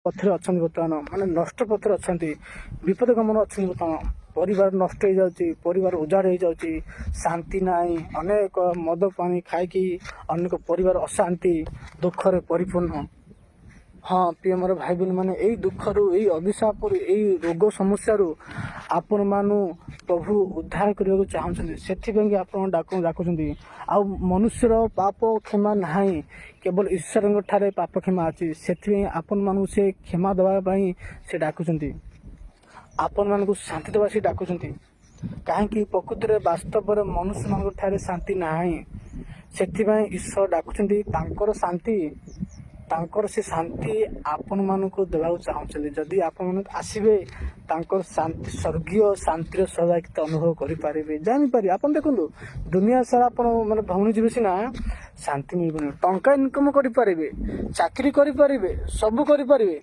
ପଥରେ ଅଛନ୍ତି ବର୍ତ୍ତମାନ, ମାନେ ନଷ୍ଟ ପଥରେ ଅଛନ୍ତି, ବିପଦ ଗମନ ଅଛନ୍ତି ବର୍ତ୍ତମାନ। ପରିବାର ନଷ୍ଟ ହେଇଯାଉଛି, ପରିବାର ଉଜାଡ଼ ହେଇଯାଉଛି, ଶାନ୍ତି ନାହିଁ। ଅନେକ ମଦ ପାଣି ଖାଇକି ଅନେକ ପରିବାର ଅଶାନ୍ତି ଦୁଃଖରେ ପରିପୂର୍ଣ୍ଣ। ହଁ ପ୍ରିୟ ମୋର ଭାଇ ଭଉଣୀ ମାନେ, ଏଇ ଦୁଃଖରୁ, ଏଇ ଅଭିଶାପରୁ, ଏଇ ରୋଗ ସମସ୍ୟାରୁ ଆପଣମାନଙ୍କୁ ପ୍ରଭୁ ଉଦ୍ଧାର କରିବାକୁ ଚାହୁଁଛନ୍ତି। ସେଥିପାଇଁ ଆପଣ ଡାକୁଛନ୍ତି। ଆଉ ମନୁଷ୍ୟର ପାପ କ୍ଷମା ନାହିଁ, କେବଳ ଈଶ୍ୱରଙ୍କ ଠାରେ ପାପ କ୍ଷମା ଅଛି। ସେଥିପାଇଁ ଆପଣମାନଙ୍କୁ ସେ କ୍ଷମା ଦେବା ପାଇଁ ସେ ଡାକୁଛନ୍ତି, ଆପଣମାନଙ୍କୁ ଶାନ୍ତି ଦେବା ସେ ଡାକୁଛନ୍ତି। କାହିଁକି ପ୍ରକୃତିରେ ବାସ୍ତବରେ ମନୁଷ୍ୟମାନଙ୍କ ଠାରେ ଶାନ୍ତି ନାହିଁ। ସେଥିପାଇଁ ଈଶ୍ୱର ଡାକୁଛନ୍ତି, ତାଙ୍କର ସେ ଶାନ୍ତି ଆପଣମାନଙ୍କୁ ଦେବାକୁ ଚାହୁଁଛନ୍ତି। ଯଦି ଆପଣମାନେ ଆସିବେ, ତାଙ୍କର ଶାନ୍ତି, ସ୍ୱର୍ଗୀୟ ଶାନ୍ତିର ସୌଭାଗ୍ୟତା ଅନୁଭବ କରିପାରିବେ, ଜାଣିପାରିବେ। ଆପଣ ଦେଖନ୍ତୁ, ଦୁନିଆ ସାରା ଆପଣ ମାନେ ଭଉଣୀ ଯିବେ ସିନା, ଶାନ୍ତି ମିଳିବନି। ଟଙ୍କା ଇନକମ୍ କରିପାରିବେ, ଚାକିରି କରିପାରିବେ, ସବୁ କରିପାରିବେ,